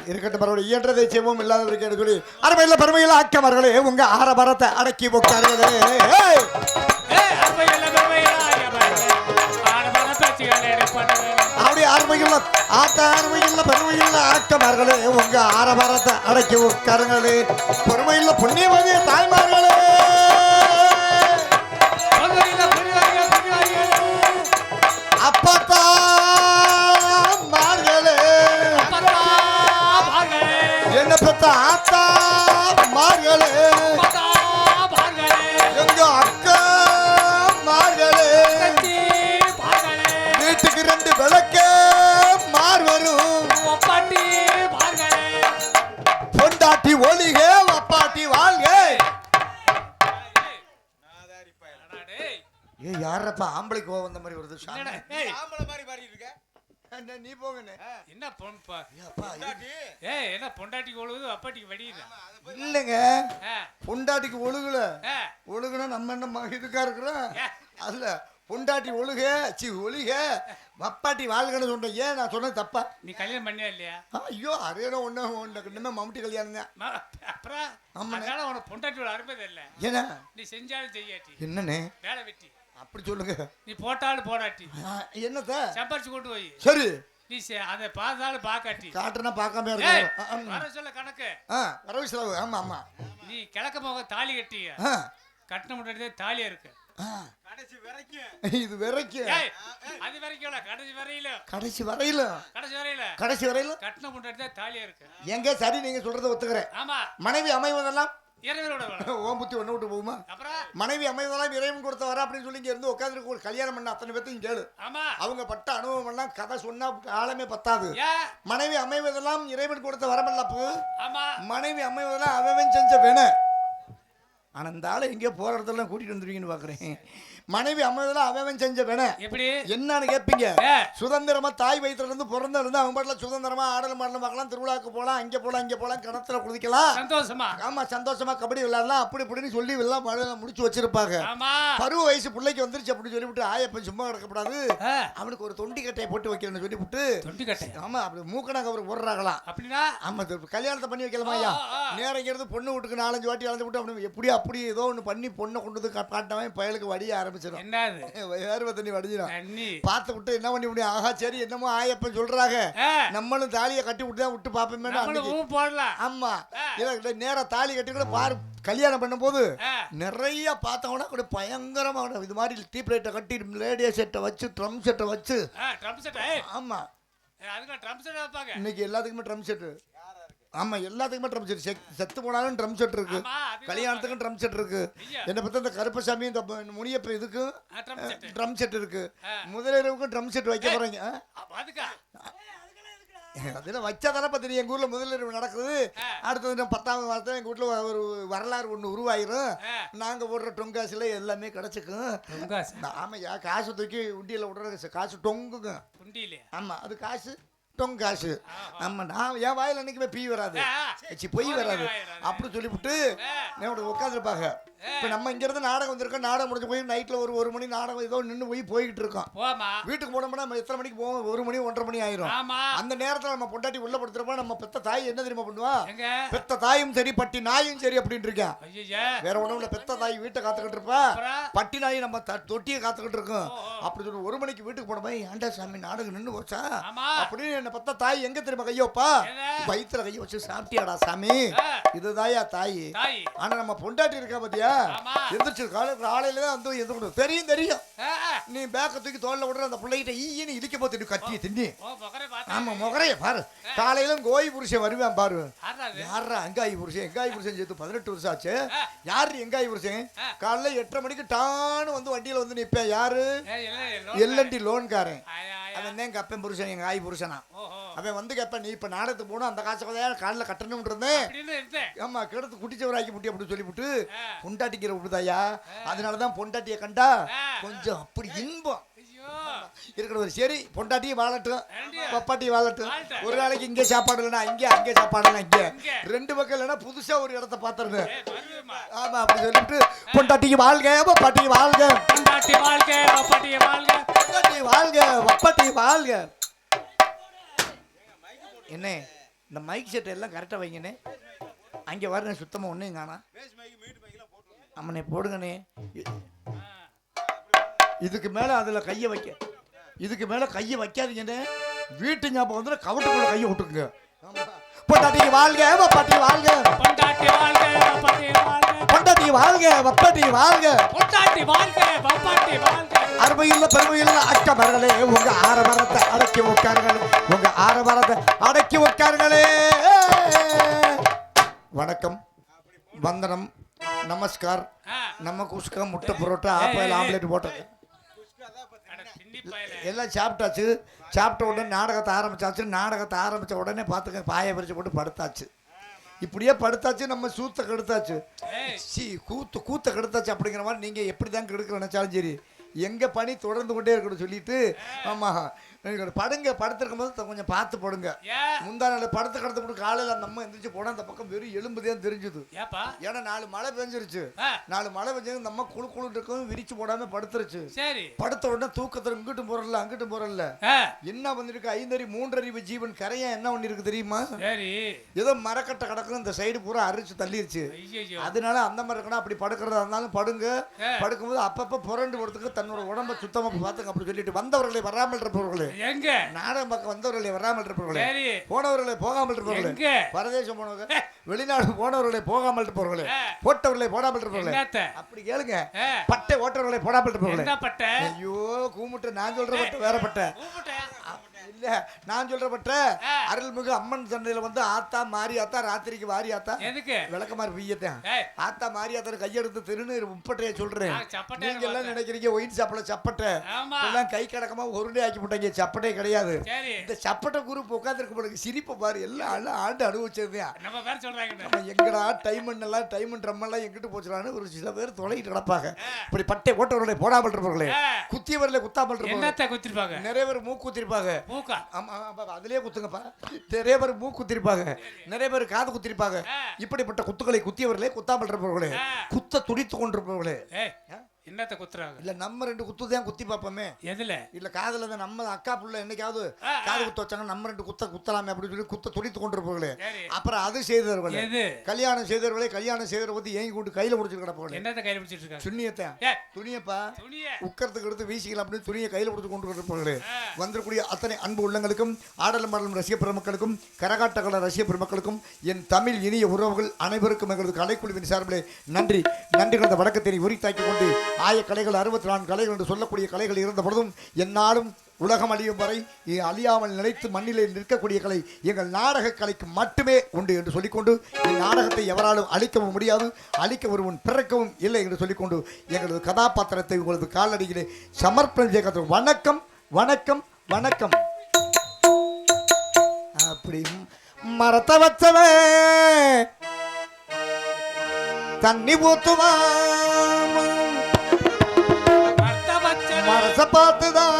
இருக்கட்டும் பரவாயில்ல. இயன்றதை செய்வோம் இல்லாதவருக்கு சொல்லி அருமையில் பெருமையில் ஆக்கமார்களே உங்க ஆரபரத்தை அடக்கி போக்கார்களே. அப்படியே அருமையில் ஆர்மையில் பெருமையில் ஆக்கமார்களே உங்க ஆரபரத்தை அடக்கி உட்காருங்களே. பெருமையில் புண்ணியவதி தாய்மார்களே அப்பத்தா மார்களே என்ன பெத்த ஆத்தா மார்களே எங்க அக்கா மார்களே வீட்டுக்கு 2 விளக்கே மார் வரும் பொண்டாட்டி ஒளிக அப்பாட்டி வாழ்க. ஏ யாரப்பா ஆம்பளைக்கு கோவம் வந்த மாதிரி வருது? ஆம்பளை மாதிரி பாடி இருக்க நீ போங்கண்ணே. என்ன என்ன பொண்டாட்டிக்கு ஒழுகுது அப்பாட்டிக்கு வடியுது இல்லைங்க. பொண்டாட்டிக்கு ஒழுகுல ஒழுகுனா நம்ம என்ன இதுக்கா இருக்கிறோம்? அதுல பொண்டாட்டி ஒழுக ஒழுக வப்பாட்டி வாழ்கன்னு சொன்னேன். ஏன் நான் சொன்னது தப்பா? நீ கல்யாணம் பண்ணியா இல்லையா? ஐயோ அரேனோ ஒண்ணு மம்முட்டி கல்யாணம் தான். அப்புறம் அதனால உனக்கு பொண்டாட்டியோட அருமை இல்லை. ஏன்னா நீ செஞ்சாலும் செய்யாட்டி என்னண்ணே வேலை வெட்டி அப்படி சொல்லுங்க. நீ போட்டாலும் போடாட்டி என்னத்த சம்பாரிச்சு கொண்டு போய் சரி நீ அதை பார்த்தாலும் பார்க்காட்டி காட்டுனா பார்க்காம வர சொல்ல கணக்கு வரவு செலவு. ஆமா ஆமா நீ கிழக்க போக தாலி கட்டிய கட்டின முன்னாடி தாலியா இருக்கு. கடைசி வரைக்கும் இது வரைக்கும் அது வரைக்கும் கடைசி வரையில கட்டின முன்னாடி தாலியா இருக்கு. எங்க சரி நீங்க சொல்றதை ஒத்துக்கிறேன். ஆமா மனைவி அமைவதெல்லாம் ஓம் புத்தி ஒண்ணு விட்டு போகுமா? மனைவி அமைவதெல்லாம் இறைவன் கொடுத்த வர அப்படின்னு சொல்லி இங்க இருந்து உட்காந்து ஒரு கல்யாணம் பண்ண அத்தனை பேர்த்தையும் கேளு. அவங்க பட்ட அனுபவம் எல்லாம் கதை சொன்னா காலமே பத்தாது. மனைவி அமைவதெல்லாம் இறைவன் கொடுத்த வரமல்லப்பு. மனைவி அமைவதெல்லாம் அவன் செஞ்ச வேணும். ஆனா இந்த ஆளை எங்கேயோ போற இடத்துல கூட்டிட்டு வந்துருவீங்கன்னு பாக்குறேன். மனைவி அமைவதெல்லாம் அவன் செஞ்ச வேணும். எப்படி என்னன்னு கேட்பீங்க? சுதந்திரமா தாய் வயிற்றுல இருந்து பிறந்த இருந்து அவங்க பாட்டுல சுதந்திரமா ஆடலும் மாடலும் பார்க்கலாம், திருவிழாக்கு போலாம், அங்கே போலாம் இங்கே போலாம், கிணத்துல குதிக்கலாம், சந்தோஷமா. ஆமா சந்தோஷமா கபடி விளையாடலாம் அப்படி இப்படின்னு சொல்லி எல்லாம் முடிச்சு வச்சிருப்பாங்க. பருவ வயசு பிள்ளைக்கு வந்துருச்சு அப்படின்னு சொல்லிவிட்டு ஆயப்பன் சும்மா கிடக்கப்படாது, அவனுக்கு ஒரு தொண்டி கட்டையை போட்டு வைக்கணும்னு சொல்லிவிட்டு தொண்டி கட்டை ஆமா அப்படி மூக்கணாங்க அவர் போடுறாங்களாம். அப்படின்னா ஆமா கல்யாணத்தை பண்ணி வைக்கலாமா? ஐயா நேரம் இருந்து பொண்ணு வீட்டுக்கு 4-5 வாட்டி வளர்ந்து விட்டு அப்படி எப்படியோ அப்படி ஏதோ ஒன்று பண்ணி பொண்ணை கொண்டு வந்து காட்டவன் பயலுக்கு வடிய ஆரம்பிச்சிடும். வேர்வை தண்ணி வடிஞ்சிடும். பார்த்து விட்டு என்ன பண்ணி முடியும்? ஆஹா சரி என்னமோ ஆயப்பன் சொல்றாங்க நம்மளும் தாலியை கட்டி விட்டு தான் விட்டு பாப்போமே. ஆமா நேரா தாலி கட்டி கூட பாரு கல்யாணம் பண்ணும் போது நிறைய பார்த்தவனா கூட பயங்கரமா இது மாதிரி டீப் லைட்டை கட்டி ரேடியோ செட்டை வச்சு ட்ரம் செட்டை வச்சு. ஆமா இன்னைக்கு எல்லாத்துக்குமே ட்ரம் செட்டு. ஆமா எல்லாத்துக்குமே ட்ரம் செட். செத்து போனாலும் ட்ரம் செட் இருக்கு, கல்யாணத்துக்கும் ட்ரம் செட் இருக்கு. என்ன பத்தி இந்த கருப்பசாமி இந்த முனியப்ப இதுக்கும் ட்ரம் செட் இருக்கு. முதலிரவுக்கும் ட்ரம் செட் வைக்க போறீங்க. அதெல்லாம் வச்சாதானே தெரியும். எங்க ஊர்ல முதலிரவு நடக்குது. அடுத்தது 10ஆவது மாதம் எங்க வீட்டுல ஒரு வரலாறு ஒண்ணு உருவாயிரும். நாங்க போடுற டொங்காசுல எல்லாமே கிடைச்சிக்கும். ஆமாய்யா காசு தூக்கி உண்டியில விடுற காசு டொங்குங்க. ஆமா அது காசு டொங்காசு. ஆமா நான் என் வாயில என்னைக்குமே பீ வராது, பொய் வராது அப்படி சொல்லிவிட்டு உட்காந்துருப்பாங்க. இப்ப நம்ம இங்க இருந்து நாடகம் வந்திருக்கோம். நாடகம் முடிஞ்சு போய் நைட்ல ஒரு மணி நாடகம் ஏதோ நின்று போய்கிட்டு இருக்கோம். வீட்டுக்கு போனோம்னா நம்ம எத்தனை மணிக்கு போவோம்? 1 மணி 1:30 மணி ஆயிரும். அந்த நேரத்துல நம்ம பொண்டாட்டி உள்ள படுத்துறப்ப நம்ம பெத்த தாய் என்ன தெரியுமா பண்ணுவா? பெத்த தாயும் சரி பட்டி நாயும் சரி அப்படின்னு இருக்கேன். வேற ஒண்ணுல பெத்த தாய் வீட்டை காத்துக்கிட்டு இருப்பா, பட்டி நாய் நம்ம தொட்டியை காத்துக்கிட்டு இருக்கோம். அப்படி சொல்லி 1 மணிக்கு வீட்டுக்கு போன போய் ஆண்டா சாமி நாடகம் நின்று போச்சா அப்படின்னு என்ன பெத்த தாய் எங்க தெரியுமா கையோப்பா? வயிற்றுல கையை வச்சு சாப்பிட்டியாடா சாமி இதுதாயா தாய். ஆனா நம்ம பொண்டாட்டி இருக்கா பாத்தியா எந்திரிச்சு காலையில தான் வந்து எது தெரியும் தெரியும். நீ பேக்க தூக்கி தோல்ல விடுற அந்த பிள்ளைகிட்ட ஈன்னு இடிக்க போத்து கட்டி தின்னி. ஆமா முகரைய பாரு. காலையில கோய் புருஷன் வருவேன் பாரு. யாரா எங்காயி புருஷன்? எங்காயி புருஷன் சேர்த்து 18 வருஷம் ஆச்சு. யாரு எங்காயி புருஷன்? காலையில 8:30 மணிக்கு டான்னு வந்து வண்டியில வந்து நிப்பேன். யாரு? எல்என்டி லோன்காரன். அவன் தான் கப்பன் புருஷன், எங்க ஆய் புருஷனா. அவன் வந்து கேப்ப நீ இப்ப நாடகத்துக்கு போனா அந்த காசை காலில் கட்டணும் இருந்தேன். ஆமா கிடத்து குட்டிச்சவராக்கி முட்டி அப்படி சொல்லிவிட்டு பொண்டாட்டிக்கிற விடுதாயா. அதனாலதான் பொண்டாட்டிய கண்டா கொஞ்சம் அப்படி இன்பம். இருக்கணும். சரி பொண்டாட்டியும் வாழட்டும், ஏண்டியா? பப்பாட்டியும் வாழட்டும். வாழட்டும். ஒரு நாளைக்கு இங்கே சாப்பாடு இல்லைன்னா இங்கே, அங்கே சாப்பாடு இல்லைன்னா இங்கே, ரெண்டு பக்கம் இல்லைன்னா புதுசா ஒரு இடத்த பாத்துருங்க. வருவேம்மா. ஆமா அப்படி சொல்லிட்டு பொண்டாட்டிக்கு வாழ்க, பப்பாட்டி வாழ்க, பொண்டாட்டி வாழ்க, பப்பாட்டி வாழ்க. பொண்டாட்டி வாழ்க, பப்பாட்டி வாழ்க. என்ன இந்த மைக் செட் எல்லாம் கரெக்டா வைங்கண்ணே. அங்கே வரண்ணே, சுத்தமா ஒன்றையும் காணா. அம்மனே போடுங்கண்ணே. இதுக்கு மேல அதுல கையை வைக்க, இதுக்கு மேல கையை வைக்காதீங்கண்ணே. வீட்டு ஞாபகம் வந்து கவட்டுக்குள்ள கையை விட்டுருங்க. பொண்டாட்டி வாழ்க, பப்பாட்டி வாழ்க, பொண்டாட்டி வாழ்க, பப்பாட்டி வாழ்க. பொண்டாட்டி வாழ்க, பப்பாட்டி வாழ்க. பொண்டாட்டி வாழ்க, பப்பாட்டி வாழ்க. அருமையுள்ள பெருமையுள்ள அக்கமர்களே, உங்க ஆரமரத்தை அடக்கி உட்காருங்களே, உங்க ஆரமரத்தை அடக்கி உட்காருங்களே. வணக்கம், வந்தனம், நமஸ்கார். நம்ம குஸ்கா, முட்டை புரோட்டா, ஆப்பிள் ஆம்லேட் போட்டது எல்லாம் சாப்பிட்டாச்சு. சாப்பிட்ட உடனே நாடகத்தை ஆரம்பிச்சாச்சு. நாடகத்தை ஆரம்பித்த உடனே பார்த்துக்க பாயை பிரிச்சு போட்டு படுத்தாச்சு. இப்படியே படுத்தாச்சு, நம்ம சூத்தை கெடுத்தாச்சு. கூத்தை கெடுத்தாச்சு. அப்படிங்கிற மாதிரி நீங்கள் எப்படி தான் கெடுக்க நினைச்சாலும் சரி, எங்க பணி தொடர்ந்து கொண்டே இருக்கணும் சொல்லிட்டு. ஆமா படுங்க, படுத்திருக்கும் போது கொஞ்சம் பார்த்து படுங்க. முந்தா நாள் படுத்து கிடத்து போட்டு காலையில் அந்த அம்மா எந்திரிச்சு போனா அந்த பக்கம் வெறும் எலும்புதான் தெரிஞ்சுது. ஏன்னா 4 மழை பெஞ்சிருச்சு. 4 மழை பெஞ்சது இந்த அம்மா குழு குழு இருக்கும், விரிச்சு போடாம படுத்துருச்சு. படுத்த உடனே தூக்கத்துல இங்கிட்டும் போறல அங்கிட்டும் போறல என்ன பண்ணிருக்கு, 5 அறிவு 3 அறிவு ஜீவன் கரையா என்ன பண்ணி இருக்கு தெரியுமா? ஏதோ மரக்கட்டை கிடக்கும், இந்த சைடு பூரா அரிச்சு தள்ளிருச்சு. அதனால அந்த மாதிரி இருக்கணும். அப்படி படுக்கிறதா இருந்தாலும் படுங்க. படுக்கும்போது அப்பப்ப புரண்டு போறதுக்கு தன்னோட உடம்ப சுத்தமா பார்த்துங்க. அப்படி சொல்லிட்டு வந்தவர்களை வராமல் இருப்பவர்களே, எங்க நாடகம் பக்கம் வந்தவர்களை வராமல் இருப்பவர்களே, போனவர்களை போகாமல் இருப்பவர்களே, பரதேசம் போனவங்க, வெளிநாடு போனவர்களை போகாமல் இருப்பவர்களே, போட்டவர்களை போடாமல் இருப்பவர்களே, அப்படி கேளுங்க. பட்டை ஓட்டவர்களை போடாமல் இருப்பவர்களே. ஐயோ கூமுட்ட, நான் சொல்ற பட்டை வேற பட்டை இல்ல, நான் சொல்ற பட்ட அருள்மிகு அம்மன் சண்டையில வந்து ஆத்தா மாரி ஆத்தா ராத்திரிக்கு வாரி ஆத்தா விளக்கமாறு பிய்யத்தான் ஆத்தா மாரி ஆத்தா கையெடுத்து திருநீர் முப்பட்டைய சொல்றேன். நீங்க எல்லாம் நினைக்கிறீங்க ஒயிட் சாப்பிட சப்பட்டை எல்லாம் கை கடக்கமா உருண்டை ஆக்கி போட்டாங்க. சப்பட்டே கிடையாது. இந்த சப்பட்டை குரூப் உட்காந்துருக்கு போல சிரிப்பை பாரு. எல்லாம் ஆண்டு அனுபவிச்சதுதான். எங்கடா டைமண்ட் எல்லாம் டைமண்ட் ரம் எல்லாம் எங்கிட்டு போச்சுலான்னு ஒரு சில பேர் தொலைகிட்டு கிடப்பாங்க. இப்படி பட்டை ஓட்டவர்களை போடாமல் இருப்பவர்களே, குத்தியவர்களை குத்தாமல் இருப்பாங்க, நிறைய பேர் மூக்கு குத்திருப்பாங்க. அதுலயே குத்துங்கப்பா. நிறைய பேர் மூக்கு குத்திருப்பாங்க, நிறைய பேர் காது குத்திருப்பாங்க. இப்படிப்பட்ட குத்துக்களை குத்தியவர்களே, குத்தாமல் இருப்பவர்களே, குத்த துடித்து கொண்டிருப்பவர்களே. என்னத்த குத்துறாங்க? இல்ல நம்ம 2 குத்து தான் குத்தி பாப்போமே. எதுல? இல்ல காதுல தான். நம்ம அக்கா புள்ள என்னைக்காவது காது குத்த வச்சாங்க, நம்ம 2 குத்தலாமே அப்படின்னு சொல்லி குத்த துடித்து கொண்டிருப்பவர்களே. அப்புறம் அது செய்தவர்களே, கல்யாணம் செய்தவர்களே, கல்யாணம் செய்தவரை பத்தி ஏங்கி கொண்டு கையில பிடிச்சிட்டு கிடப்பவர்களே. என்னத்த கையில பிடிச்சிட்டு இருக்காங்க? சுண்ணியத்தை துணியப்பா உட்கறதுக்கு எடுத்து வீசிக்கலாம் அப்படின்னு துணியை கையில பிடிச்சு கொண்டு இருப்பவர்களே. வந்திருக்கூடிய அத்தனை அன்பு உள்ளங்களுக்கும், ஆடலும் பாடலும் ரசிக பெருமக்களுக்கும், கரகாட்டக்கல ரசிக பெருமக்களுக்கும், என் தமிழ் இனிய உறவுகள் அனைவருக்கும் எங்களது கலைக்குழுவின் சார்பிலே நன்றி. நன்றி கலந்த வணக்கத்தினை உரித்தாக்கி கொண்டு, ஆய கலைகள் 64 கலைகள் என்று சொல்லக்கூடிய கலைகள் இருந்த பொழுதும் என்னாலும் உலகம் அழியும் வரை அழியாமல் நிலைத்து மண்ணிலே நிற்கக்கூடிய கலை எங்கள் நாடக கலைக்கு மட்டுமே உண்டு என்று சொல்லிக்கொண்டு, இந்நாடகத்தை எவராலும் அழிக்கவும் முடியாது, அழிக்க ஒருவன் பிறக்கவும் இல்லை என்று சொல்லிக்கொண்டு, எங்களது கதாபாத்திரத்தை உங்களது காலடியிலே சமர்ப்பணம் செய்ய வணக்கம் வணக்கம் வணக்கம். அப்படி மரத்தை வச்சவே தண்ணி ஊத்துவான், மரச பார்த்துதான்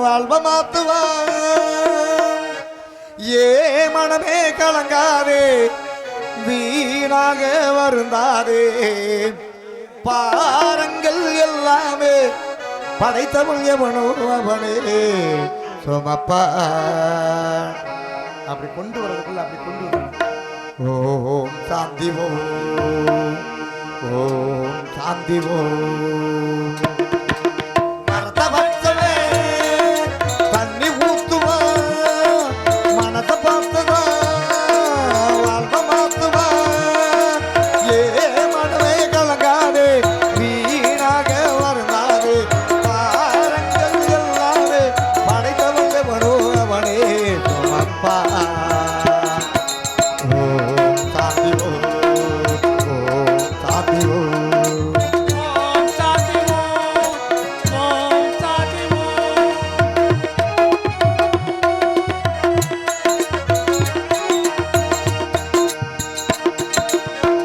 வாழ்வ மாத்துவான். ஏ மனமே கலங்காதே, வீணாக வருந்தாதே, பாரங்கள் எல்லாமே படைத்தவன் எவனோ அவனே சுமப்பா. அப்படி கொண்டு வரதுக்குள்ள அப்படி கொண்டு வர. ஓம் சாந்தி ஓம், ஓம் சாந்தி ஓம். மரத்தை வச்சவே தண்ணி ஊத்துவா, மனத்தை பார்த்துவா வாழ்வ மாத்துவா. ஏ மனமே கலங்காதே, வீணாக வருந்தாதே, பாரங்கள் எல்லாமே படைத்தவங்க வருவனே சுமப்பா.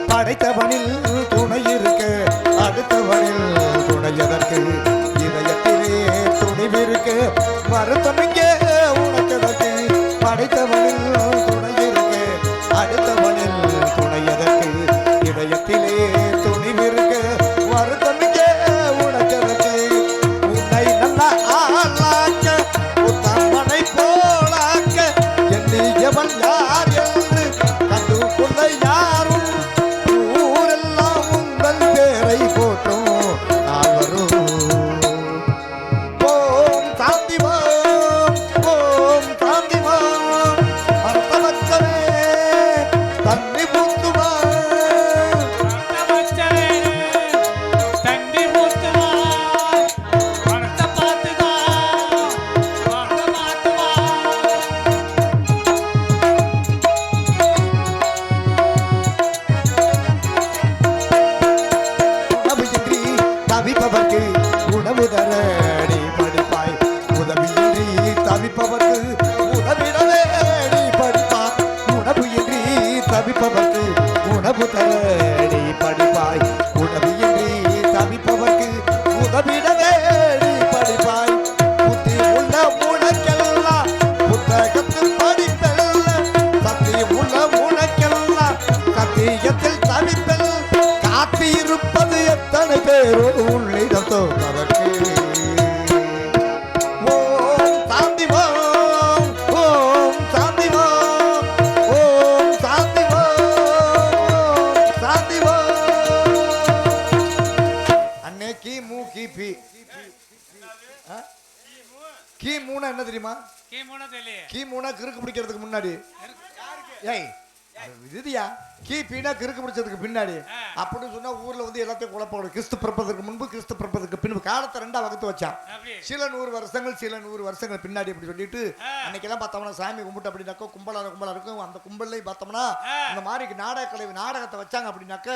படைத்தவனில் துணை இருக்க அடுத்தவனில் துணை எதற்கு, இதயத்திலே துணை வருத்தமிங்கே உனக்கதற்கு படைத்தவனில் துணை இருக்கு அடுத்தவனில் துணை எதற்கு இதயத்திலே துணிவிருக்கு வருத்தமிங்கே உனக்கதற்கு உன்னை நல்ல ஆளாக்க உத்தமனை போலாக்க எண்ணியவன் யார் என்று கண்டுகொள்ள யாரும் ஊரெல்லாம் உங்கள் பேரை போற்றும் நால்வரும் ஓம் சாந்திவாம் ஓம் சாந்திவாம் அர்த்தவச்சமே தண்ணி பூத்துவா பக்தவச்சனே, தண்டி ஊத்துவா, பணத்தை பார்த்துவா, பணத்தை மாத்துவா. உணவின்றி தவிப்பவர்க்கு உணவு தரடி படிப்பாய் உதவியின்றி தவிப்பவர்க்கு உதவிடவே நீ படிப்பாய் உணவின்றி தவிப்பவர்க்கு உணவு தரடி படிப்பாய் உதவியின்றி தவிப்பவர்க்கு உதவிடவே நீ படிப்பாய் புத்தி உள்ள உனக்கெல்லாம் புத்தகத்தில் படிப்பெல்லாம் சத்தி உள்ள உனக்கெல்லாம் சத்தியத்தில் தவிப்பெல் காத்து இருப்பது எத்தனை பேரோ உள்ளிடத்தோ அதற்கு ஓம் சாந்திவாம் ஓம் சாந்திவாம் ஓம் சாந்திவாம் ஓம் சாந்திவாம் அண்ணே கிபி ஆ? கிமுன்னா என்ன தெரியுமா கீமுனை தெரியலையே. கிமுன்னா கிறுக்கு பிடிக்கிறதுக்கு முன்னாடி ஏய் இதுதியா கிபினா கிறுக்கு பிடிச்சதுக்கு பின்னாடி அப்படின்னு சொன்னா ஊர்ல வந்து எல்லாத்தையும் குழப்பம் கிறிஸ்து பிறப்பதற்கு முன்பு கிறிஸ்து பிறப்பதற்கு பின்பு காலத்தை ரெண்டா வகுத்து வச்சான் அப்படி. சில 100 வருஷங்கள் பின்னாடி அப்படி சொல்லிட்டு அன்னைக்கெல்லாம் பார்த்தோம்னா சாமி கும்பிட்டு அப்படின்னாக்கா கும்பலா இருக்கும் அந்த கும்பல்லையும் பார்த்தோம்னா இந்த மாதிரி நாடகத்தை வச்சாங்க அப்படின்னாக்க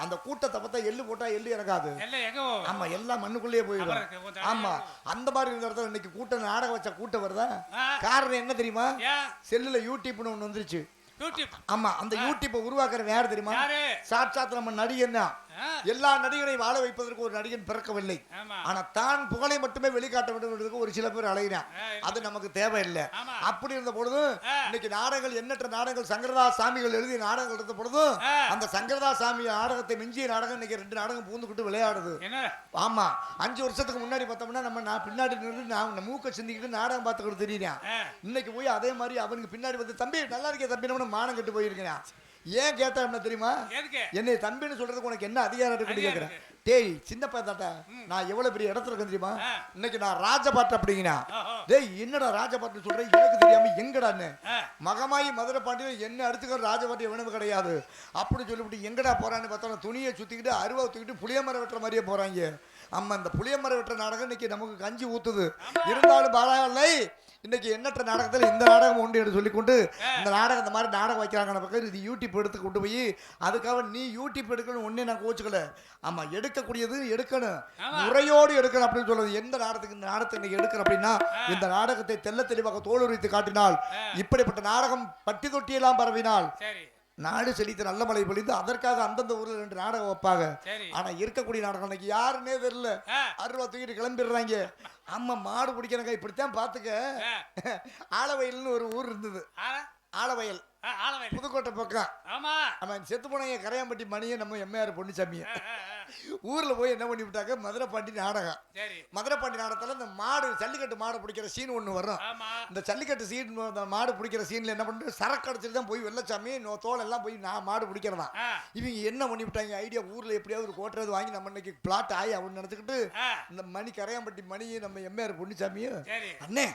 அந்த கூட்டத்தை பார்த்தா எள்ளு போட்டா எள்ளு இறங்காது எல்லாம் எங்க போகும்? ஆமா எல்லாம் மண்ணுக்குள்ளேயே போயிடும் அப்புறம் இருக்கு. ஆமா அந்த மாதிரி இருந்த இடத்துல இன்னைக்கு கூட்டம் நாடகம் வச்ச கூட்டம் வருதா ஆ. காரணம் என்ன தெரியுமா ஏன்? செல்லுல யூடியூப்னு ஒண்ணு வந்துருச்சு யூடியூப். ஆமா அந்த யூடியூப்பை உருவாக்குறவன் யார் தெரியுமா யாரு? சாட்சாத் நம்ம நடிகன் தான் ஆ. எல்லா நடிகரையும் வாழ வைப்பதற்கு ஒரு நடிகன் பிறக்கவில்லை ஆமா. ஆனா தான் புகழை மட்டுமே வெளிக்காட்ட வேண்டும் என்பதற்கு ஒரு சில பேர் அலைகிறான் ஆ, அது நமக்கு தேவையில்லை ஆமா. அப்படி இருந்த பொழுது ஆ. இன்னைக்கு நாடகங்கள் எண்ணற்ற நாடகங்கள் சங்கரதாஸ் சாமிகள் எழுதிய நாடகங்கள் இருந்த பொழுதும் ஆ. அந்த சங்கரதாஸ் சாமி நாடகத்தை மிஞ்சிய நாடகம் இன்னைக்கு 2 நாடகம் பூந்துக்கிட்டு விளையாடுது என்ன? ஆமா 5 வருஷத்துக்கு முன்னாடி பார்த்தோம்னா நம்ம பின்னாடி நின்று நான் மூக்க சிந்திக்கிட்டு நாடகம் பார்த்துக்கிட்டு தெரியுறேன் ஆ. இன்னைக்கு போய் அதே மாதிரி அவனுக்கு பின்னாடி வந்து தம்பி நல்லா இருக்கே தம்பி நம்ம மானம் கட்டு போயிருக்கேன் ஏன் கேட்டா என்ன தெரியுமா எதுக்கு? என்னை தம்பின்னு சொல்றதுக்கு உனக்கு என்ன அதிகாரம் இருக்குன்னு அதிகாரம் கேக்குறேன் டேய் சின்ன பையன் நான் எவ்வளவு பெரிய இடத்துல இருக்கேன் தெரியுமா ஆ. இன்னைக்கு நான் ராஜபாட்டு அப்படிங்கிறா ஓஹோ. டேய் என்னடா ராஜபாட்டு சொல்றேன் எனக்கு தெரியாம எங்கடான்னு ஆ. மகமாயி மதுரை பாண்டியன் என்ன அடுத்துக்கிற ராஜபாட்டி எவனும் கிடையாது அப்படி சொல்லிவிட்டு எங்கடா போறான்னு பார்த்தா துணியை சுத்திக்கிட்டு அருவா தூக்கிட்டு புளிய மரம் வெட்டுற மாதிரியே போறாங்க அம்மா இந்த புளிய மரம் வெட்டுற நாடகம் இன்னைக்கு நமக்கு கஞ்சி ஊத்துது இருந்தாலும் பாலாலை இன்னைக்கு எண்ணற்ற நாடகத்தில் இந்த நாடகம் உண்டு என்று சொல்லிக்கொண்டு இந்த நாடகம் இந்த மாதிரி நாடகம் வைக்கிறாங்க பக்கம் இது யூடியூப் எடுத்து கொண்டு போய் அதுக்காக நீ யூடியூப் எடுக்கணும் ஒன்னே நான் கோச்சுக்கல ஆமா எடுக்கக்கூடியது எடுக்கணும் முறையோடு எடுக்கணும் அப்படின்னு சொல்றது எந்த நாடகத்துக்கு இந்த நாடகத்தை இன்னைக்கு எடுக்கணும் அப்படின்னா இந்த நாடகத்தை தெல்ல தெளிவாக தோலுரித்து காட்டினால் இப்படிப்பட்ட நாடகம் பட்டி தொட்டியெல்லாம் பரவினால் சரி. நாடு செழித்து நல்ல மழை பொழிந்து அதற்காக அந்தந்த ஊர்ல 2 நாடகம் வைப்பாங்க சரி. ஆனா இருக்கக்கூடிய நாடகம் இன்னைக்கு யாருன்னே தெரியல அருவா தூக்கிட்டு கிளம்பிடுறாங்க ஆமா மாடு பிடிக்கிறங்க இப்படித்தான் பாத்துக்க ஆலவயல்னு ஒரு ஊர் இருந்தது ஆலவயல் ஆலவயல். புதுக்கோட்டை பக்கம் ஆமா. அவன் செத்து போனவங்க கரையாம்பட்டி மணியை நம்ம எம்ஏஆர் பொன்னிசாமியை ஊர்ல போய் என்ன பண்ணி விட்டாங்க மதுரை பாண்டி நாடகம் சரி. மதுரை பாண்டி நாடகத்துல இந்த மாடு ஜல்லிக்கட்டு மாடு பிடிக்கிற சீன் ஒண்ணு வரும் ஆமா. இந்த ஜல்லிக்கட்டு சீன் மாடு பிடிக்கிற சீன்ல என்ன பண்ணிட்டு சரக்கு அடிச்சுட்டு தான் போய் வெள்ளச்சாமி தோல் எல்லாம் போய் நான் மாடு பிடிக்கிறதா இவங்க என்ன பண்ணி விட்டாங்க ஐடியா ஊர்ல எப்படியாவது ஒரு கோட்டராது வாங்கி நம்ம இன்னைக்கு பிளாட் ஆகி அப்படின்னு நினைச்சுக்கிட்டு இந்த மணி கரையாம்பட்டி மணியை நம்ம எம்ஏஆர் பொன்னிசாமியும் சரி. அண்ணே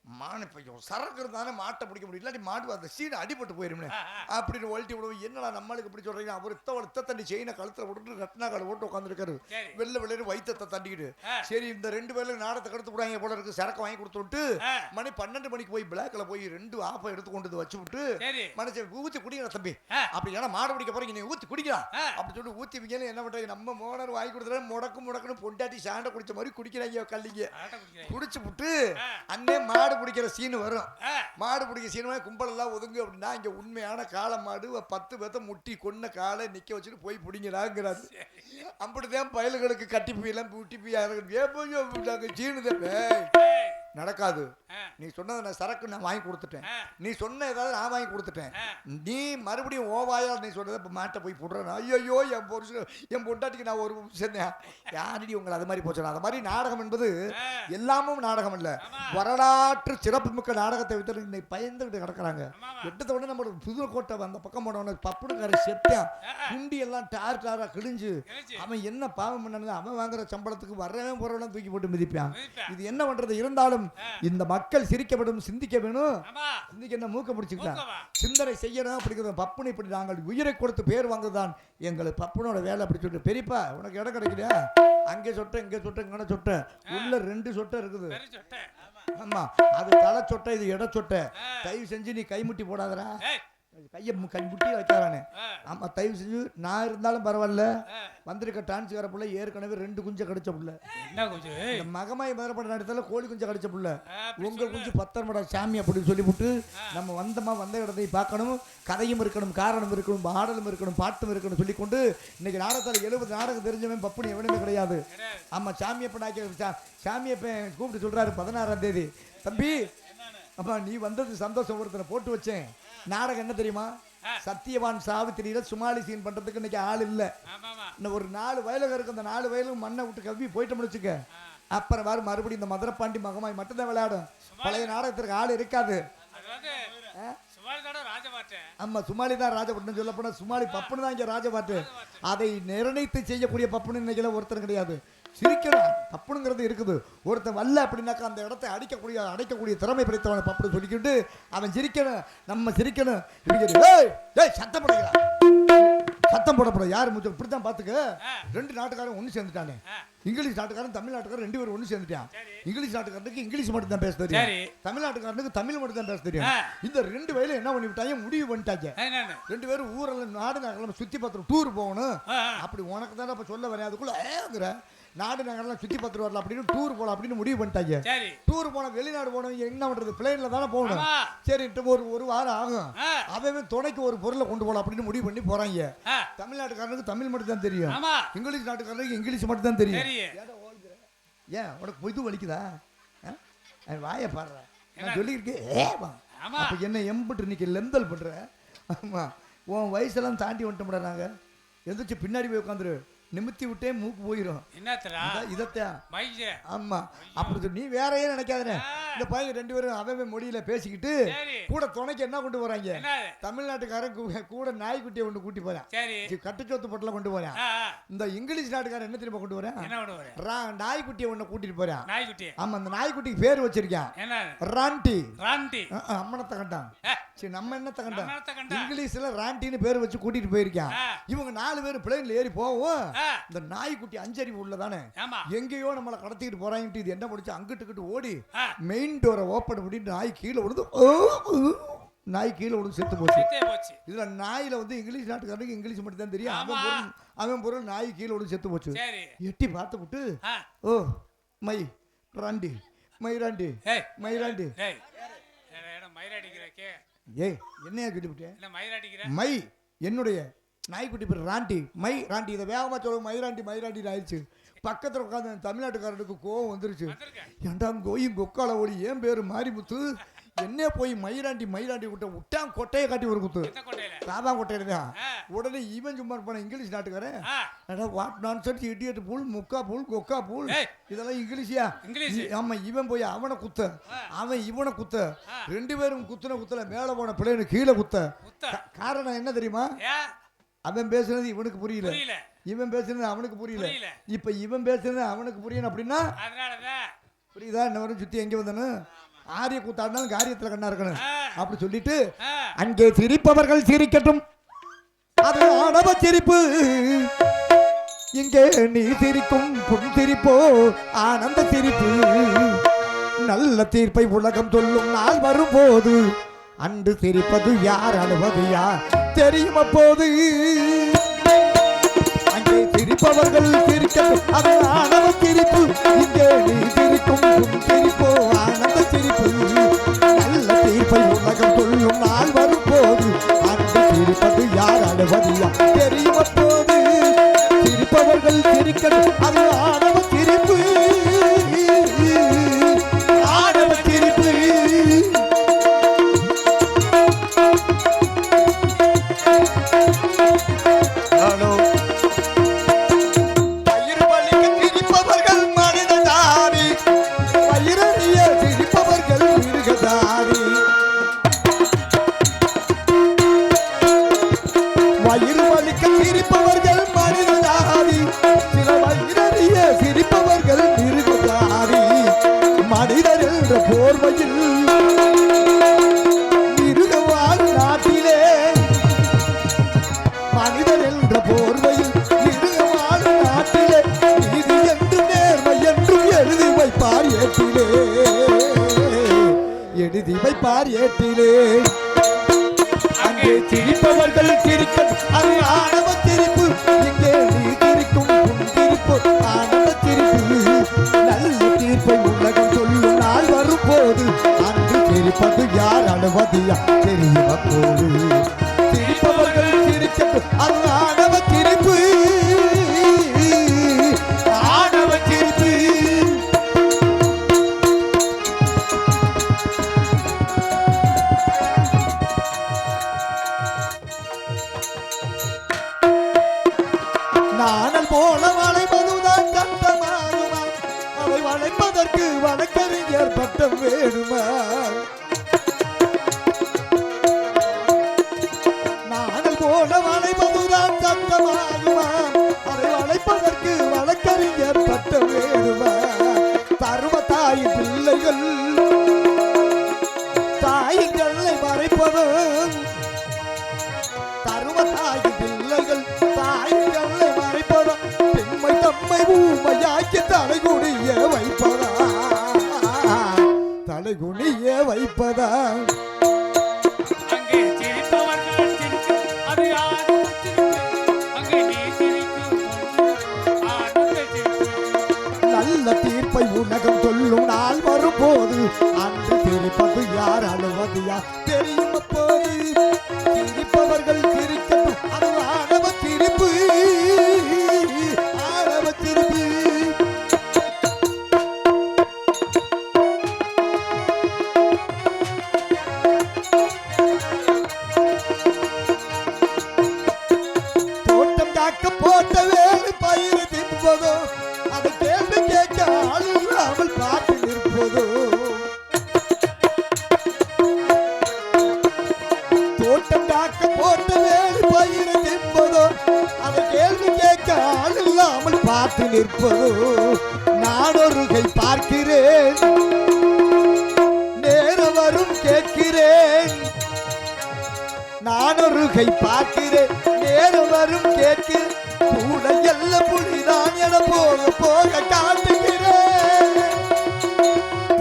மான இப்போ சரக்கு இருந்தானே மாட்டை பிடிக்க முடியும் இல்லாட்டி மாட்டு அந்த சீடு அடிபட்டு போயிருமே அப்படின்னு ஒல்ட்டி விடுவோம் என்னடா நம்மளுக்கு இப்படி சொல்றீங்க அவர் இத்த தண்ணி செயினை கழுத்துல போட்டு ரத்னா கார்டு போட்டு உட்காந்துருக்காரு வெளில வயிற்றத்தை தண்டிக்கிட்டு சரி இந்த 2 பேரும் நாடகத்தை கடுத்து விடாங்க போல இருக்கு சரக்கு வாங்கி கொடுத்து விட்டு மணி 12 மணிக்கு போய் பிளாக்ல போய் 2 ஆப்பை எடுத்து கொண்டு வச்சு விட்டு மனுஷன் ஊத்தி குடிக்கிற தம்பி அப்படி ஏன்னா மாடு பிடிக்க போறீங்க நீ ஊத்தி குடிக்கலாம் அப்படி சொல்லி ஊத்தி என்ன பண்றாங்க நம்ம மோனர் வாங்கி கொடுத்துற முடக்குன்னு பொண்டாட்டி சாண்டை குடிச்ச மாதிரி குடிக்கிறாங்க கல்லிங்க குடிச்சு விட்டு அண்ணே மாடு பிடிக்கிற சீன் வரும் மாடு பிடிக்கிற சீன் கும்பல் எல்லாம் ஒதுங்கு அப்படின்னா இங்க உண்மையான காளை மாடு 10 பேத்த முட்டி கொன்ன காலை நிக்க வச்சுட்டு போய் பிடிங்கிறாங்கிறாரு அப்படிதான் பயல்களுக்கு கட்டி போயெல்லாம் ஊட்டி போய் சீனு நடக்காது. நீ சொன்னதை நான் சரக்கு நான் வாங்கி கொடுத்துட்டேன். நீ சொன்ன ஏதாவது நான் வாங்கி கொடுத்துட்டேன். நீ மறுபடியும் ஓவாயா நீ சொன்னதை இப்போ மாட்டை போய் போடுறேன். ஐயோ என் பொருள் என் பொண்டாட்டிக்கு நான் ஒரு சொன்னேன். யாரடி உங்களை அது மாதிரி போச்சு. அது மாதிரி நாடகம் என்பது எல்லாமும் நாடகம் இல்லை. வரலாற்று சிறப்புமிக்க நாடகத்தை விட்டு இன்னைக்கு பயந்துகிட்டு கிடக்குறாங்க. எட்டத்தை உடனே நம்ம புதுக்கோட்டை அந்த பக்கம் போனவன பப்புனுக்கார செத்தான் குண்டி எல்லாம் டாரா கிழிஞ்சு அவன் என்ன பாவம் பண்ணது. அவன் வாங்குற சம்பளத்துக்கு வர்றவன் போறவன் தூக்கி போட்டு மிதிப்பான். இது என்ன பண்றது. இருந்தாலும் இந்த மக்கள் சிரிக்கப்படும், சிந்திக்க வேணும். சிந்திக்க என்ன மூக்க பிடிச்சிக்கலாம், சிந்தனை செய்யணும். அப்படிங்கிறது பப்புனு இப்படி நாங்கள் உயிரை கொடுத்து பேர் வாங்குதான் எங்களுக்கு பப்புனோட வேலை. அப்படி சொல்லிட்டு பெரியப்பா உனக்கு இடம் கிடைக்கலையா, அங்கே சொட்டை இங்கே சொட்டை இங்கே சொட்டை உள்ள 2 சொட்டை இருக்குது. ஆமா அது தலை சொட்டை, இது இட சொட்டை. தயவு செஞ்சு நீ கைமுட்டி போடாதரா, கையை முட்டி வைக்காதானே. ஆமா தயவு செஞ்சு நான் இருந்தாலும் பரவாயில்ல. வந்திருக்க டான்ஸ்கார புள்ள ஏற்கனவே 2 குஞ்சை கடிச்ச புள்ள. மகமாய் மதுரப்பட இடத்துல கோழி குஞ்சை கடிச்ச புள்ள. உங்க குஞ்சு 10 மட சாமி அப்படின்னு சொல்லிவிட்டு நம்ம வந்த இடத்தை பார்க்கணும். கதையும் இருக்கணும், காரணம் இருக்கணும், பாடலும் இருக்கணும், பாட்டும் இருக்கணும் சொல்லிக்கொண்டு இன்னைக்கு நாடகத்தில் 70 நாடகம் தெரிஞ்சவன் பப்புனு எவனுமே கிடையாது. ஆமா சாமியப்ப சாமியப்பன் கூப்பிட்டு சொல்றாரு 16ஆம் தேதி, தம்பி அப்பா நீ வந்தது சந்தோஷம், ஒருத்தனை போட்டு வச்சேன். நாடகம் என்ன தெரியுமா, சத்தியவான் சாவித்திரியில சுமாலி சீன் பண்றதுக்கு இன்னைக்கு ஆள் இல்ல. இன்னும் ஒரு 4 வயலுக்கு இருக்கு. அந்த 4 வயலும் மண்ணை விட்டு கவ்வி போயிட்டோம்னு வச்சுக்க, அப்புறம் வேறு மறுபடியும் இந்த மதுரப்பாண்டி மகமாய் மட்டும்தான் விளையாடும். பழைய நாடகத்திற்கு ஆள் இருக்காது. ஆமா சுமாலி தான் ராஜபாட்டு சொல்ல போனா சுமாலி பப்புனு தான் இங்க ராஜபாட்டு. அதை நிர்ணயித்து செய்யக்கூடிய பப்புனு இன்னைக்கு ஒருத்தர் கிடையாது. சிரிக்கணும் பப்புனுங்கிறது இருக்குது. ஒருத்தன் வரல அப்படின்னாக்கா அந்த இடத்தை அடைக்கக்கூடிய திறமை படைத்தவனை பப்புனு சொல்லிக்கிட்டு அவன் சிரிக்கணும், நம்ம சிரிக்கணும். சத்தம் போடுகிறா, சத்தம் போடப்பட யாரு மூச்சு இப்படித்தான் பாத்துக்க. 2 நாட்டுக்காரன் ஒண்ணு சேர்ந்துட்டானே. இங்கிலீஷ் நாட்டுக்காரன் தமிழ் நாட்டுக்காரன் 2 பேரும் ஒண்ணு சேர்ந்துட்டான். இங்கிலீஷ் நாட்டுக்காரனுக்கு இங்கிலீஷ் மட்டும் தான் பேச தெரியும், தமிழ்நாட்டுக்காரனுக்கு தமிழ் மட்டும் தான் பேச தெரியும். இந்த 2 வயல என்ன பண்ணி விட்டாங்க, முடிவு பண்ணிட்டாங்க. 2 பேரும் ஊரெல்லாம் நாடு நகரம் சுத்தி பார்த்து டூர் போகணும். அப்படி உனக்கு தானே இப்ப சொல்ல வரேன். அதுக்குள்ள நாடு நகரெல்லாம் சுத்தி பார்த்துட்டு வரலாம் அப்படின்னு டூர் போகலாம் அப்படின்னு முடிவு பண்ணிட்டாங்க. டூர் போன வெளிநாடு போனோம், என்ன பண்றது, பிளேன்ல தானே போகணும். சரின்ட்டு ஒரு வாரம் ஆகும். அவன் துணைக்கு ஒரு பொருளை கொண்டு போகலாம் அப்படின்னு முடிவு பண்ணி போறாங்க. தமிழ்நாட்டுக்காரனுக்கு தமிழ் மட்டும் தான் தெரியும், இங்கிலீஷ் நாட்டுக்காரனுக்கு இங்கிலீஷ் மட்டும் தான் தெரியும். ஏன் உனக்கு பொது வலிக்குதா, வாய பாடுற நான் சொல்லியிருக்கேன். அப்ப என்ன எம்பிட்டு இன்னைக்கு லெந்தல் பண்ற. ஆமா உன் வயசெல்லாம் தாண்டி வந்துட்டோம்டா. நாங்க எந்திரிச்சு பின்னாடி போய் உட்காந்துரு, நிமித்தி விட்டே மூக்கு போயிடும். ஆமா அப்படி நீ வேறையே நினைக்காதே. இந்த பையன் 2 பேரும் அவன் மொழியில பேசிக்கிட்டு கூட துணைக்கு என்ன கொண்டு போறாங்க, தமிழ்நாட்டுக்காரன் கூட நாய்க்குட்டியை ஒன்று கூட்டி போறான், கட்டுச்சோத்து பொட்டல கொண்டு போறான். இந்த இங்கிலீஷ் நாட்டுக்காரன் என்ன தெரியுமா கொண்டு போறான், நாய்க்குட்டியை ஒண்ணு கூட்டிட்டு போறான். ஆமா அந்த நாய்க்குட்டிக்கு பேர் வச்சிருக்கான் ராண்டி. அம்மனத்தை கண்டான். சரி நம்ம என்னத்தை கண்டான், இங்கிலீஷ்ல ராண்டின்னு பேர் வச்சு கூட்டிட்டு போயிருக்கான். இவங்க 4 பேரும் பிளேன்ல ஏறி போவோம். இந்த நாய்க்குட்டி அஞ்சறிவு உள்ளதானே, எங்கேயோ நம்மளை கடத்திட்டு போறாங்க. இது என்ன முடிச்சு அங்கிட்டு ஓடி மெயின் டோரை ஓப்பன் பண்ணிட்டு நாய் கீழே விழுந்து செத்து போச்சு. இதுல நாயில வந்து இங்கிலீஷ் நாட்டுக்காரனுக்கு இங்கிலீஷ் மட்டும் தான் தெரியும். அவன் பொருள் நாய் கீழே விழுந்து செத்து போச்சு. எட்டி பார்த்து விட்டு ஓ மை ராண்டி ஏய் என்னையா சொல்லிவிட்டேன், மை என்னுடைய நாய்க்குட்டி பேர் ராண்டி, மை ராண்டி. இதை வேகமா சொல்லுவோம், மைராண்டி ஆயிடுச்சு. பக்கத்தில் உட்காந்து தமிழ்நாட்டுக்காரனுக்கு கோவம் வந்துருச்சு. ஏண்டா கோயும் கொக்கால ஓடி ஏன் பேரு மாரிமுத்து, என்ன போய் மயிராண்டி விட்டான் கொட்டையை காட்டி ஒரு குத்து, சாதா கொட்டையில தான். உடனே இவன் சும்மா இருப்பான இங்கிலீஷ் நாட்டுக்காரன், வாட் நான்சென்ஸ் இடியட் பூல், முக்கா பூல், கொக்கா பூல், இதெல்லாம் இங்கிலீஷியா. ஆமா இவன் போய் அவனை குத்த, அவன் இவனை குத்த, 2 பேரும் குத்துல மேல போன பிள்ளைன்னு கீழே குத்த. காரணம் என்ன தெரியுமா, அவன் பேசுனது இவனுக்கு புரியல, இவன் பேசுனது அவனுக்கு புரியல. இப்ப இவன் பேசுனது அவனுக்கு புரியணும் அப்படின்னா புரியுதா. இன்னவரும் சுத்தி எங்க வந்தானு ஆரிய கூத்தாடினாலும் காரியத்துல கண்ணா இருக்கணும் அப்படி சொல்லிட்டு, அங்கே சிரிப்பவர்கள் சிரிக்கட்டும், அது ஆணவ சிரிப்பு. இங்கே நீ சிரிக்கும் புன் சிரிப்போ ஆனந்த சிரிப்பு. நல்ல தீர்ப்பை உலகம் சொல்லும் நாள் வரும்போது அன்று சிரிப்பது யார், அழுவது யார் தெரியும் அப்போது. அங்கே சிரிப்பவர்கள் சிரிக்கட்டும், அது ஆணவ சிரிப்பு. இங்கே நீ சிரிக்கும் சிரிப்போ ஆனந்த சிரிப்பு. நல்ல தீர்ப்பை உலகம் சொல்லும் நாள் வரும்போது அன்று சிரிப்பது யார், அழுவது யார் தெரியும் அப்போது. சிரிப்பவர்கள் சிரிக்கட்டும், அது ஆணவ சிரிப்பு. ஆணவ சிரிப்பார் ஏட்டிலே அங்கே சிரிப்பவர்கள் சிரிக்க அது ஆணவ சிரிப்பு இங்கே நீ சிரிக்கும் சிரிப்பு ஆணவ சிரிப்பு நல்ல தீர்ப்பை உலகம் சொல்லும் நாள் வரும்போது அன்று சிரிப்பது யார் அனுமதியா தெரியும் அப்போது சிரிப்பவர்கள் சிரிக்க அது ஆணவ சிரிப்பு ஆணவ சிரிப்பு நாணல் போல வளைப்பதுதான் சட்டமாகுமா அவை வளைப்பதற்கு வழக்கறிஞர் பட்டம் வேணுமா நாணல் போல வளைப்பதுதான் சட்டமாகுமா அதை வளைப்பதற்கு வழக்கறிஞர் பட்டம் வேணுமா தரும தாயின் பிள்ளைகள் தாய்களை மறைப்பதும் தருவதாகி பிள்ளைகள் தாய்களை மறைப்பதா பெண்மை தம்மை ஊமையாக்கி தலைகுனிய வைப்பதா தலைகுனிய வைப்பதா அங்கே சிரிப்பவர்கள் சிரிக்க அது ஆனந்த சிரிப்பு அங்கே நீ சிரிக்கும் ஆனந்த சிரிப்பு நல்ல தீர்ப்பை உலகம் சொல்லும் நாள் வரும்போது அன்று சிரிப்பது யார் அழுவதியா தெரியும் அப்போது சிரிப்பவர்கள் சிரிக்கட்டும் அது ஆணவ சிரிப்பு ஆணவ சிரிப்பு தோட்டம் காக்க போட்ட வேலை பயிர் தின்பதோ அதை கேள்வி கேட்க ஆள் இல்லாமல் பார்த்து நிற்பதோ தோட்டம் காக்க போட்ட வேலை பயிர் தின்பதோ அதை கேள்வி கேட்க ஆள் இல்லாமல் பார்த்து நிற்பதோ நான் ஒரு கை பார்க்கிறேன் நேரம் வரும் கேட்கிறேன் நான் ஒரு கை பார்க்கிறேன் நேரம் வரும் கேட்கிறேன் கூட எல்ல புலிதான் என போக போக காட்டுகிறேன்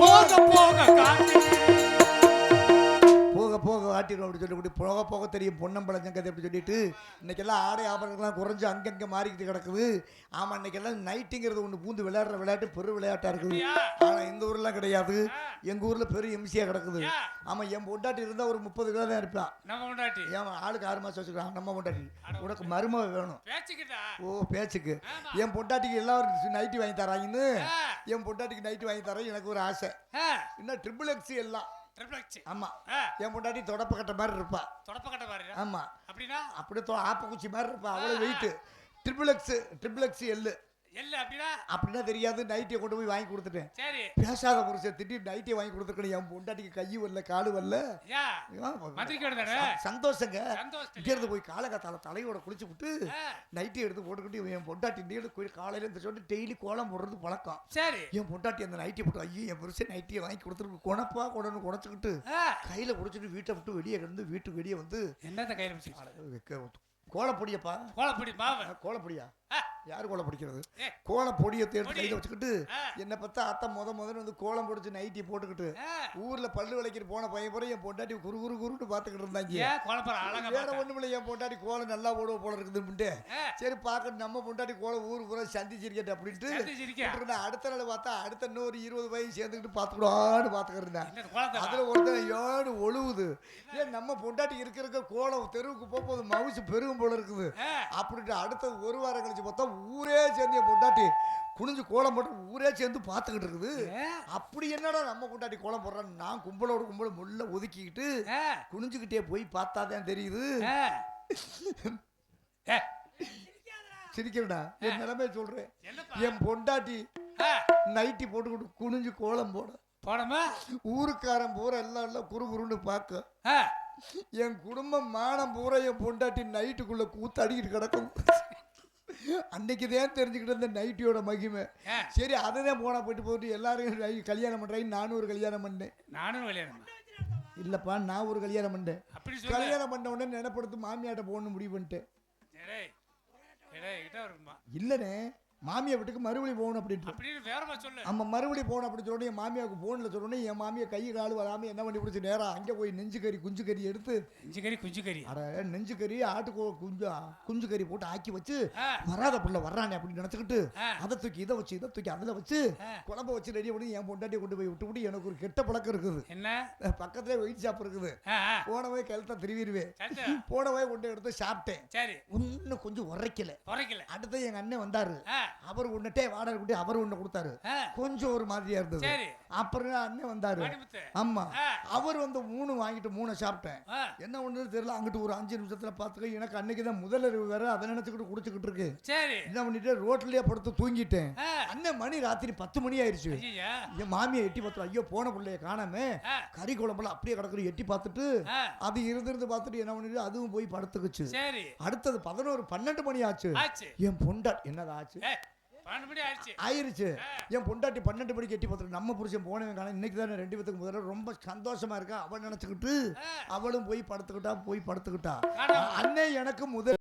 போக போக காட்டு போக போக ஆட்டிடும் அப்படி சொல்லி போக போக தெரியும் பொன்னம்பளம் கதை அப்படி சொல்லிட்டு இன்னைக்கெல்லாம் ஆடை ஆபரணங்கள்லாம் குறைஞ்சு அங்கங்கே மாறிக்கிட்டு கிடக்குது ஆமாம் இன்னைக்கெல்லாம் நைட்டுங்கிறது ஒன்று பூந்து விளையாடுற விளையாட்டு பெரு விளையாட்டாக இருக்குது ஆனால் இந்த ஊர்லாம் கிடையாது எங்கள் ஊரில் பெரிய எம்சியாக கிடக்குது ஆமாம் என் பொண்டாட்டி இருந்தால் ஒரு 30 கிலோ தான் இருப்பான் நம்ம கொண்டாட்டி ஏன் ஆளுக்கு 6 மாதம் வச்சுக்கலாம் நம்ம பொண்டாட்டி உனக்கு மருமக வேணும் பேச்சுக்கிட்டா ஓ பேச்சுக்கு என் பொண்டாட்டிக்கு எல்லாரும் நைட்டி வாங்கி தராங்கன்னு என் பொண்டாட்டிக்கு நைட்டி வாங்கி தரேன் எனக்கு ஒரு ஆசை இன்னும் ட்ரிபிள் எக்ஸ் எல்லாம் ஆமா என் பொண்டாட்டி தொடப்ப கட்ட மாதிரி இருப்பா தொடப்ப கட்ட பாரு ஆமா அப்படின்னா அப்படியே ஆப்பக்குச்சி மாதிரி இருப்பா அவ்வளவு வெயிட் ட்ரிபிள் எக்ஸ் எல்லு இல்ல அப்படின்னா அப்படின்னா தெரியாது நைட்டியை கொண்டு போய் வாங்கி கொடுத்துட்டேன் சரி பேசாத புருஷன் திடீர் நைட்டியை வாங்கி கொடுத்துருக்கணும் என் பொண்டாட்டிக்கு கை வரல காலு வரல சந்தோஷங்க இருந்து போய் காலகத்தால தலையோட குளிச்சு விட்டு நைட்டி எடுத்து போட்டுக்கிட்டு என் பொண்டாட்டி நீடு காலையில இருந்து சொல்லி டெய்லி கோலம் போடுறது பழக்கம் சரி என் பொண்டாட்டி அந்த நைட்டி போட்டு ஐயோ என் புருஷன் நைட்டியை வாங்கி கொடுத்துருக்கு குணப்பா குடன்னு குடைச்சுக்கிட்டு கையில குடிச்சிட்டு வீட்டை விட்டு வெளியே இருந்து வீட்டுக்கு வெளியே வந்து என்னத்த கையில கோலப்பொடியப்பா கோலப்பொடி மாவு கோலப்பொடியா யாரு கோலம் பிடிக்கிறது கோலப்பொடியை தேர்ந்து கையில வச்சுக்கிட்டு என்ன பார்த்தா அத்தை முதல்ல வந்து கோலம் பிடிச்சி நைட்டி போட்டுக்கிட்டு ஊர்ல பல்லு விளக்கிட்டு போன பையன் போற என் பொண்டாட்டி குறுன்னு பாத்துக்கிட்டு இருந்தாங்க வேற ஒண்ணுமில்ல என் பொண்டாட்டி கோலம் நல்லா போடுவ போல இருக்குதுன்ட்டு சரி பாக்கட்டு நம்ம பொண்டாட்டி கோலம் ஊரு பூரா சந்திச்சிருக்கேன் அப்படின்ட்டு அடுத்த நாள் பார்த்தா அடுத்த இன்னொரு 20 வயசு சேர்ந்துக்கிட்டு பாத்துக்கிடான்னு பாத்துக்கிட்டு அதுல ஒருத்தன் ஏடு ஒழுவுது ஏன் நம்ம பொண்டாட்டி இருக்கிற கோலம் தெருவுக்கு போகும்போது மவுசு பெருகும் போல இருக்குது அப்படின்ட்டு அடுத்த ஒரு வாரம் கழிச்சு பார்த்தா ஊரே சேர்ந்து என் பொண்டாட்டி குனிஞ்சு கோலம் போட்டு ஊரே சேர்ந்து பார்த்துக்கிட்டு இருக்குது அப்படி என்னடா நம்ம பொண்டாட்டி கோலம் போடுறான்னு நான் கும்பல் முள்ள ஒதுக்கிக்கிட்டு குனிஞ்சுக்கிட்டே போய் பார்த்தாதான் தெரியுது சிரிக்கிறடா என் நிலைமை சொல்றேன் என் பொண்டாட்டி நைட்டி போட்டுக்கிட்டு குனிஞ்சு கோலம் போடாம ஊருக்காரன் பூரா எல்லாம் குறுன்னு பார்க்க என் குடும்பம் மானம் பூரா என் பொண்டாட்டி நைட்டுக்குள்ள கூத்தாடிக்கிட்டு கிடக்கும் அன்னைக்குதான் தெரிஞ்சுக்கிட்டு இருந்த நைட்டியோட மகிமை சரி அதுதான் போட்டு எல்லாரும் கல்யாணம் பண்றாங்க நானும் ஒரு கல்யாணம் பண்ணேன் இல்லப்பா நான் ஒரு கல்யாணம் பண்ணேன் கல்யாணம் பண்ண உடனே நினைப்படுத்து மாமியாட்ட போகணும்னு முடிவு பண்ணிட்டேன் இல்லனே மாமியை வீட்டுக்கு மறுபடியும் போகணும் அப்படின்ட்டு. அப்படின்னு வேறமா சொல்லு. நம்ம மறுபடியும் போகணும் அப்படின்னு சொல்லி என் மாமியாவுக்கு போனில் சொல்லணும். என் மாமியை கை கால் வராமல் என்ன பண்ணி பிடிச்சி நேராக அங்கே போய் நெஞ்சு கறி குஞ்சு கறி எடுத்து குஞ்சு கறி அட நெஞ்சு கறி குஞ்சு கறி போட்டு ஆக்கி வச்சு வராத பிள்ளை வர்றானே அப்படின்னு நினச்சிக்கிட்டு அதை தூக்கி இதை வச்சு இதை தூக்கி அதில் வச்சு குழம்பு வச்சு ரெடி பண்ணி என் பொண்டாட்டியை கொண்டு போய் விட்டு எனக்கு ஒரு கெட்ட பழக்கம் இருக்குது. என்ன பக்கத்துலேயே ஒயிட் ஷாப் இருக்குது. போனவே கழுத்தை திருவிடுவேன். போனவே கொண்டு எடுத்து சாப்பிட்டேன். சரி இன்னும் கொஞ்சம் உரைக்கல. அடுத்து எங்க அண்ணன் வந்தாரு. அவர் ஒன்னுட்டே வாடகை கூட்டி அவர் ஒண்ணு கொடுத்தாரு. கொஞ்சம் ஒரு மாதிரியா இருந்தது. அப்புறம் அண்ணன் வந்தாரு. ஆமா அவர் வந்து 3 வாங்கிட்டு 3 சாப்பிட்டேன். என்ன ஒண்ணு தெரியல. அங்கிட்டு ஒரு 5 நிமிஷத்துல பாத்துக்க எனக்கு அன்னைக்கு தான் முதல்ல வேற அதை நினைச்சுக்கிட்டு குடிச்சுக்கிட்டு இருக்கு. என்ன பண்ணிட்டு ரோட்லயே படுத்து தூங்கிட்டேன். அண்ணன் மணி ராத்திரி 10 மணி ஆயிடுச்சு. என் மாமியை எட்டி பார்த்து ஐயோ போன பிள்ளைய காணாம கறி குழம்புல அப்படியே கிடக்குற எட்டி பார்த்துட்டு அது இருந்து பார்த்துட்டு என்ன பண்ணிட்டு அதுவும் போய் படுத்துக்குச்சு. அடுத்தது 11 12 மணி ஆச்சு. என் பொண்டாட்டி என்னது ஆச்சு ஆயிருச்சு. என் பொண்டாட்டி 12 மணிக்கு எட்டி பார்த்துட்டு நம்ம புருஷன் போனவன் காண இன்னைக்கு தானே 2 பேத்துக்கு முதல்ல ரொம்ப சந்தோஷமா இருக்கா அவன் நினைச்சுக்கிட்டு அவளும் போய் படுத்துக்கிட்டா. அண்ணே எனக்கு முதல்